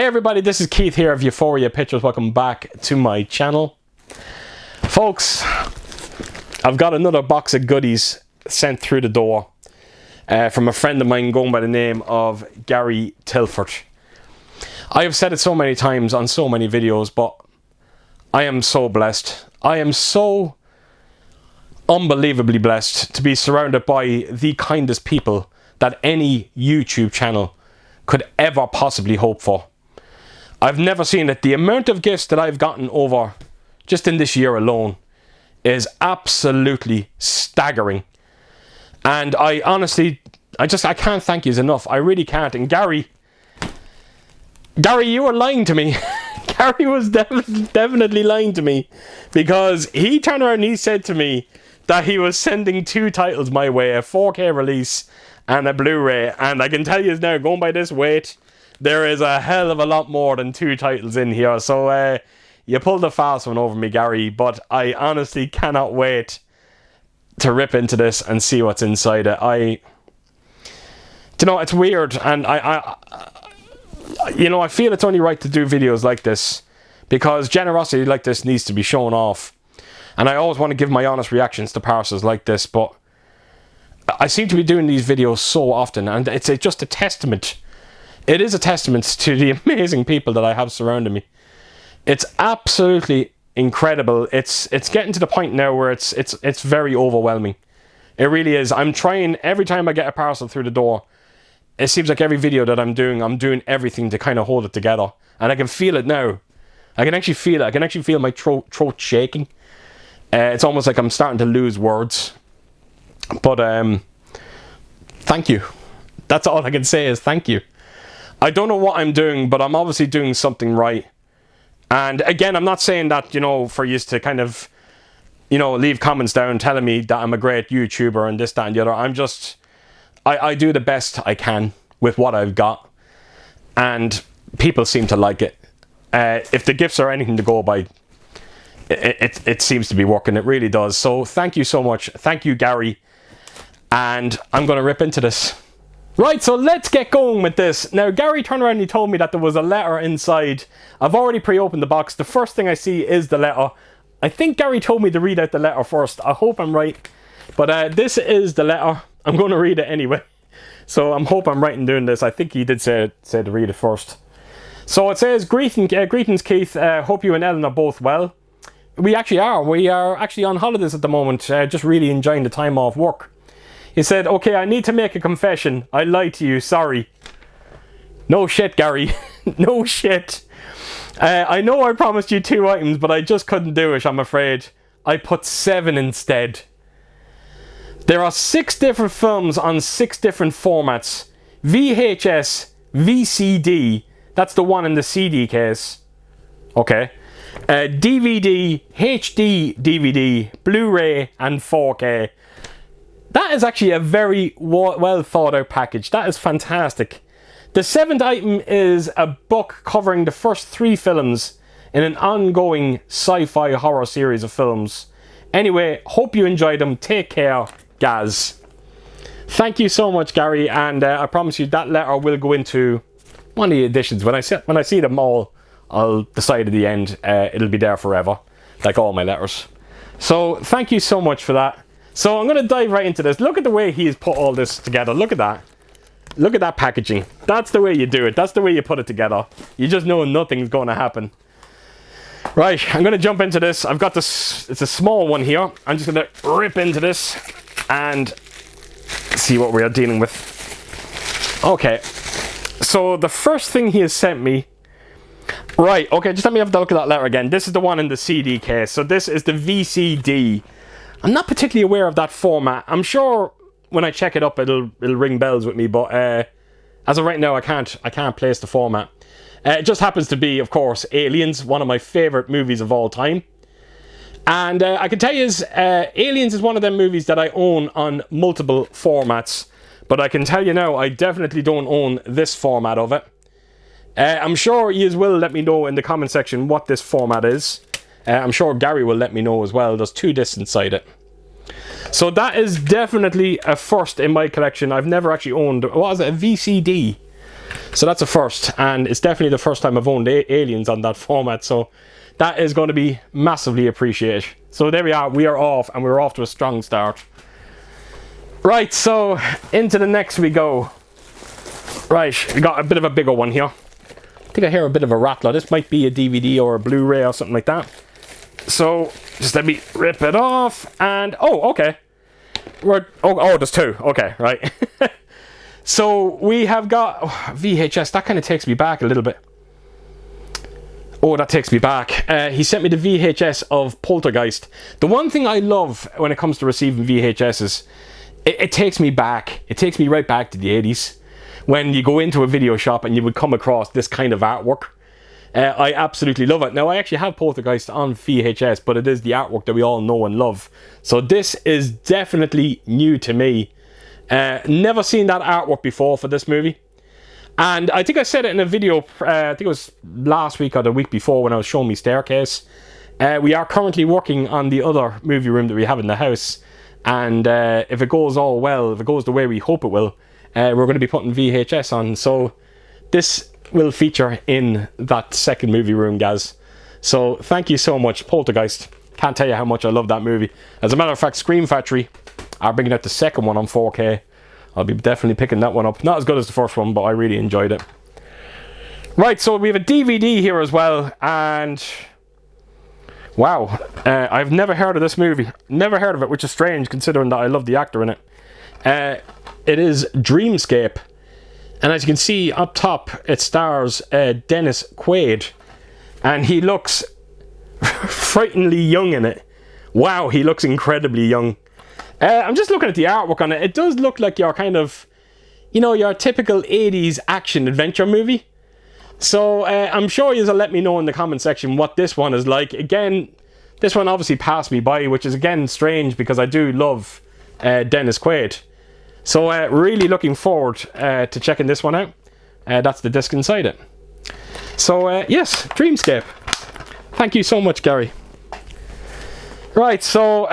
Hey everybody, this is Keith here of Euphoria Pictures. Welcome back to my channel. Folks, I've got another box of goodies sent through the door from a friend of mine going by the name of Gary Tilford. I have said it so many times on so many videos, but I am so blessed. I am so unbelievably blessed to be surrounded by the kindest people that any YouTube channel could ever possibly hope for. I've never seen it. The amount of gifts that I've gotten over just in this year alone is absolutely staggering. And I honestly, I can't thank you enough. I really can't. And Gary, you were lying to me. Gary was definitely lying to me, because he turned around and he said to me that he was sending two titles my way, a 4K release and a Blu-ray. And I can tell you now, going by this weight, there is a hell of a lot more than two titles in here. So you pulled a fast one over me, Gary, but I honestly cannot wait to rip into this and see what's inside it. You know, it's weird, and I feel it's only right to do videos like this, because generosity like this needs to be shown off. And I always want to give my honest reactions to parcels like this, but I seem to be doing these videos so often, and it's just a testament. It is a testament to the amazing people that I have surrounding me. It's absolutely incredible. It's getting to the point now where it's very overwhelming. It really is. I'm trying, every time I get a parcel through the door, it seems like every video that I'm doing everything to kind of hold it together. And I can feel it now. I can actually feel it. I can actually feel my throat shaking. It's almost like I'm starting to lose words. But thank you. That's all I can say is thank you. I don't know what I'm doing, but I'm obviously doing something right. And again, I'm not saying that, you know, for you to kind of, you know, leave comments down telling me that I'm a great YouTuber and this, that, and the other. I'm just, I do the best I can with what I've got. And people seem to like it. If the gifts are anything to go by, it seems to be working. It really does. So thank you so much. Thank you, Gary. And I'm going to rip into this. Right, so let's get going with this. Now, Gary turned around and he told me that there was a letter inside. I've already pre-opened the box. The first thing I see is the letter. I think Gary told me to read out the letter first. I hope I'm right. But this is the letter. I'm going to read it anyway. So I hope I'm right in doing this. I think he did say to read it first. So it says, greetings Keith. Hope you and Ellen are both well. We actually are. We are actually on holidays at the moment. Just really enjoying the time off work. He said, okay, I need to make a confession. I lied to you, sorry. No shit, Gary. No shit. I know I promised you 2 items, but I just couldn't do it, I'm afraid. I put 7 instead. There are 6 different films on 6 different formats. VHS, VCD, that's the one in the CD case. Okay. DVD, HD DVD, Blu-ray, and 4K. That is actually a very well thought out package. That is fantastic. The 7th item is a book covering the first 3 films in an ongoing sci-fi horror series of films. Anyway, hope you enjoyed them. Take care, Gaz. Thank you so much, Gary, and I promise you that letter will go into one of the editions. When I see them all, I'll decide at the end. It'll be there forever, like all my letters. So thank you so much for that. So I'm going to dive right into this. Look at the way he's put all this together. Look at that. Look at that packaging. That's the way you do it. That's the way you put it together. You just know nothing's going to happen. Right, I'm going to jump into this. I've got this, it's a small one here. I'm just going to rip into this and see what we are dealing with. Okay, so the first thing he has sent me. Right, okay, just let me have a look at that letter again. This is the one in the CD case. So this is the VCD. I'm not particularly aware of that format. I'm sure when I check it up, it'll ring bells with me. But as of right now, I can't place the format. It just happens to be, of course, Aliens, one of my favorite movies of all time. And I can tell you, Aliens is one of them movies that I own on multiple formats. But I can tell you now, I definitely don't own this format of it. I'm sure you will let me know in the comment section what this format is. I'm sure Gary will let me know as well. There's 2 discs inside it. So that is definitely a first in my collection. I've never actually owned, what was it, a VCD? So that's a first, and it's definitely the first time I've owned Aliens on that format, so that is going to be massively appreciated. So there we are, we are off, and we're off to a strong start. Right, so into the next we go. Right, we got a bit of a bigger one here. I think I hear a bit of a rattler. This might be a DVD or a Blu-ray or something like that. So just let me rip it off, and oh, okay. There's two. Okay, right. So we have got VHS. That kind of takes me back a little bit. Oh, that takes me back. He sent me the VHS of Poltergeist. The one thing I love when it comes to receiving VHS is it takes me back. It takes me right back to the 80s. When you go into a video shop and you would come across this kind of artwork. I absolutely love it. Now, I actually have Poltergeist on VHS, but it is the artwork that we all know and love. So this is definitely new to me. Never seen that artwork before for this movie. And I think I said it in a video, I think it was last week or the week before when I was showing me Staircase. We are currently working on the other movie room that we have in the house. And if it goes all well, if it goes the way we hope it will, we're going to be putting VHS on. So this will feature in that second movie room, Gaz. So thank you so much, Poltergeist. Can't tell you how much I love that movie. As a matter of fact, Scream Factory are bringing out the second one on 4K. I'll be definitely picking that one up. Not as good as the first one, but I really enjoyed it. Right, so we have a DVD here as well, and wow, I've never heard of this movie. Never heard of it, which is strange considering that I love the actor in it. It is Dreamscape. And as you can see up top, it stars Dennis Quaid. And he looks frighteningly young in it. Wow, he looks incredibly young. I'm just looking at the artwork on it. It does look like your kind of, you know, your typical 80s action adventure movie. So I'm sure you'll let me know in the comment section what this one is like. Again, this one obviously passed me by, which is again strange because I do love Dennis Quaid. So really looking forward to checking this one out. That's the disc inside it. So yes, Dreamscape. Thank you so much, Gary. Right, so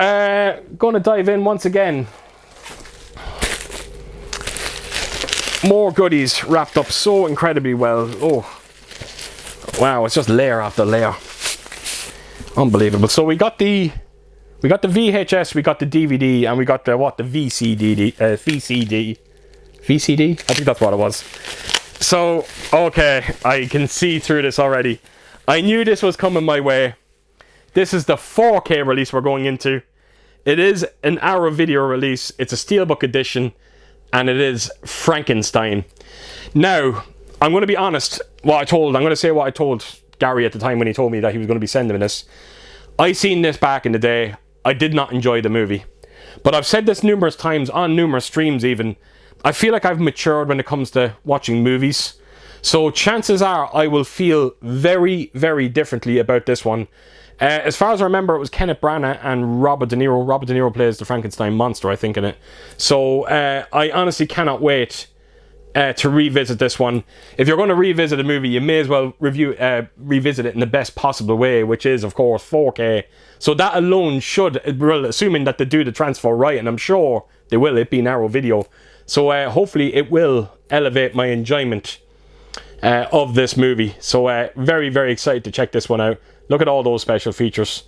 going to dive in once again. More goodies wrapped up so incredibly well. Oh, wow, it's just layer after layer. Unbelievable. So we got the VHS, we got the DVD, and we got the VCD? VCD? I think that's what it was. So, okay, I can see through this already. I knew this was coming my way. This is the 4K release we're going into. It is an Arrow Video release. It's a Steelbook edition, and it is Frankenstein. Now, I'm going to be honest. I'm going to say what I told Gary at the time when he told me that he was going to be sending me this. I seen this back in the day. I did not enjoy the movie. But I've said this numerous times on numerous streams even. I feel like I've matured when it comes to watching movies. So chances are I will feel very, very differently about this one. As far as I remember, it was Kenneth Branagh and Robert De Niro. Robert De Niro plays the Frankenstein monster, I think, in it. So I honestly cannot wait to revisit this one. If you're going to revisit a movie, you may as well revisit it in the best possible way, which is, of course, 4K. So that alone should, well, assuming that they do the transfer right, and I'm sure they will, it being Arrow Video. So hopefully it will elevate my enjoyment of this movie. So very, very excited to check this one out. Look at all those special features,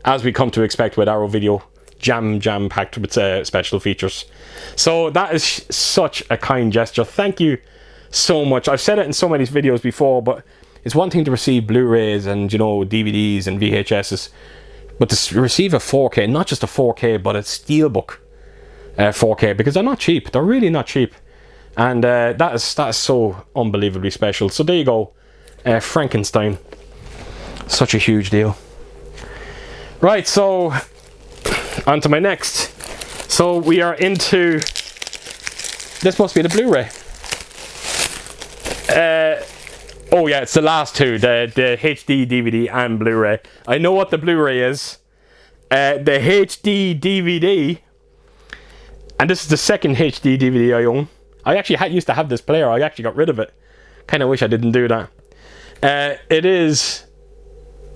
as we come to expect with Arrow Video. Jam-packed with special features. So that is such a kind gesture. Thank you so much. I've said it in so many videos before, but it's one thing to receive Blu-rays and, you know, DVDs and VHSs, but to receive a 4K, not just a 4K, but a Steelbook 4K, because they're not cheap. They're really not cheap. And that is so unbelievably special. So there you go. Frankenstein. Such a huge deal. Right, so on to my next. So we are into, this must be the Blu-ray. Oh yeah, it's the last two, the HD DVD and Blu-ray. I know what the Blu-ray is. The HD DVD, and this is the second HD DVD I own. I actually used to have this player. I actually got rid of it. Kind of wish I didn't do that. It is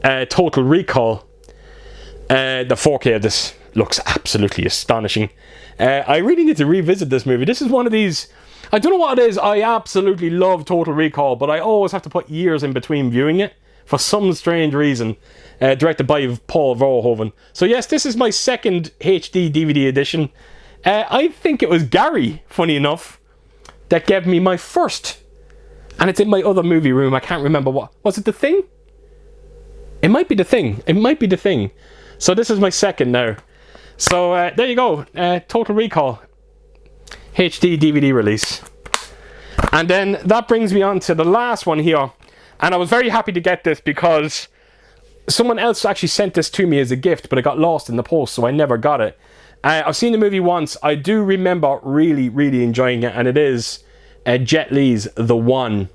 Total Recall. The 4K of this looks absolutely astonishing. I really need to revisit this movie. This is one of these, I don't know what it is. I absolutely love Total Recall, but I always have to put years in between viewing it for some strange reason. Directed by Paul Verhoeven. So yes, this is my second HD DVD edition. I think it was Gary, funny enough, that gave me my first. And it's in my other movie room. I can't remember what. Was it The Thing? It might be The Thing. It might be The Thing. So this is my second now. So there you go. Total Recall HD DVD release. And then that brings me on to the last one here. And I was very happy to get this because someone else actually sent this to me as a gift, but it got lost in the post, so I never got it. I've seen the movie once. I do remember really, really enjoying it, and it is Jet Li's The One.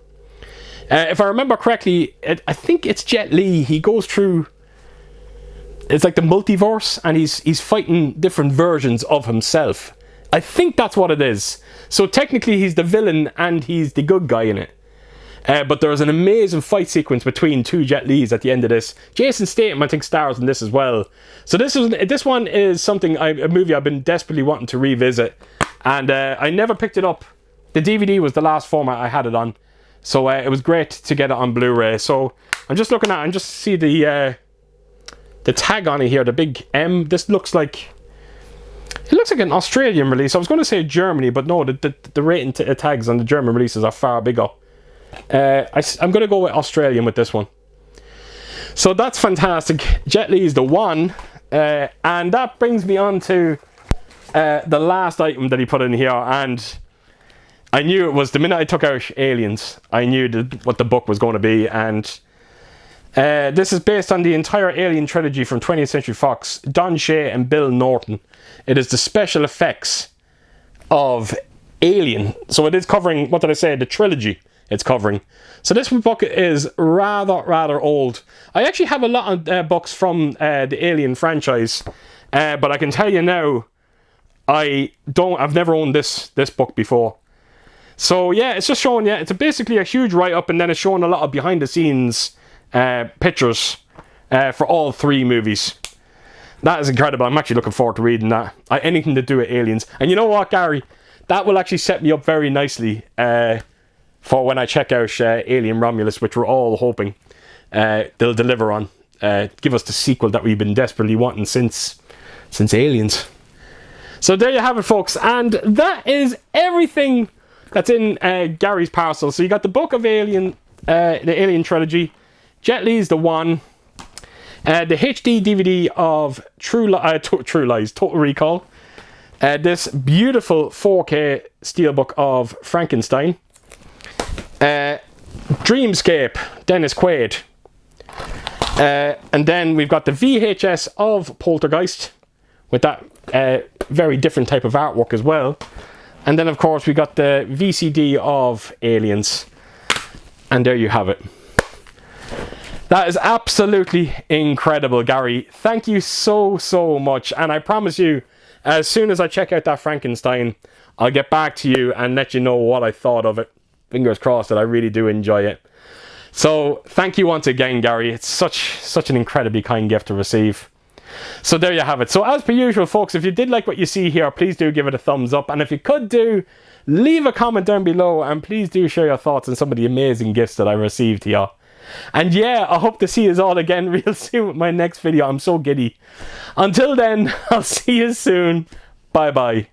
If I remember correctly, I think it's Jet Li. He goes through... It's like the multiverse, and he's fighting different versions of himself. I think that's what it is. So technically he's the villain and he's the good guy in it. But there's an amazing fight sequence between two Jet Lis at the end of this. Jason Statham, I think, stars in this as well. So this one is something, a movie I've been desperately wanting to revisit. And I never picked it up. The DVD was the last format I had it on. So it was great to get it on Blu-ray. So I'm just looking at it and just see the tag on it here, the big M. This looks like... It looks like an Australian release. I was going to say Germany, but no, the rating tags on the German releases are far bigger. I'm going to go with Australian with this one. So that's fantastic. Jet Li's The One. And that brings me on to the last item that he put in here. And I knew it was, the minute I took out Aliens, I knew what the book was going to be. And this is based on the entire Alien trilogy from 20th Century Fox, Don Shea and Bill Norton. It is the special effects of Alien. So it is covering, what did I say, the trilogy it's covering. So this book is rather old. I actually have a lot of books from the Alien franchise, but I can tell you now, I've never owned this book before. So yeah, it's just showing you, it's basically a huge write-up, and then it's showing a lot of behind-the-scenes pictures for all three movies. That is incredible. I'm actually looking forward to reading that. Anything to do with aliens. And you know what, Gary? That will actually set me up very nicely for when I check out Alien Romulus, which we're all hoping they'll deliver on. Give us the sequel that we've been desperately wanting since Aliens. So there you have it, folks. And that is everything that's in Gary's parcel. So you got the book of Alien, the Alien trilogy, Jet Li's The One, the HD DVD of Total Recall, this beautiful 4K Steelbook of Frankenstein, Dreamscape, Dennis Quaid, and then we've got the VHS of Poltergeist with that very different type of artwork as well, and then of course we got the VCD of Aliens, and there you have it. That is absolutely incredible, Gary. Thank you so much. And I promise you, as soon as I check out that Frankenstein, I'll get back to you and let you know what I thought of it. Fingers crossed that I really do enjoy it. So thank you once again, Gary. It's such an incredibly kind gift to receive. So there you have it. So as per usual, folks, if you did like what you see here, please do give it a thumbs up. And if you could do, leave a comment down below. And please do share your thoughts on some of the amazing gifts that I received here. And yeah, I hope to see you all again real soon with my next video. I'm so giddy. Until then, I'll see you soon. Bye bye.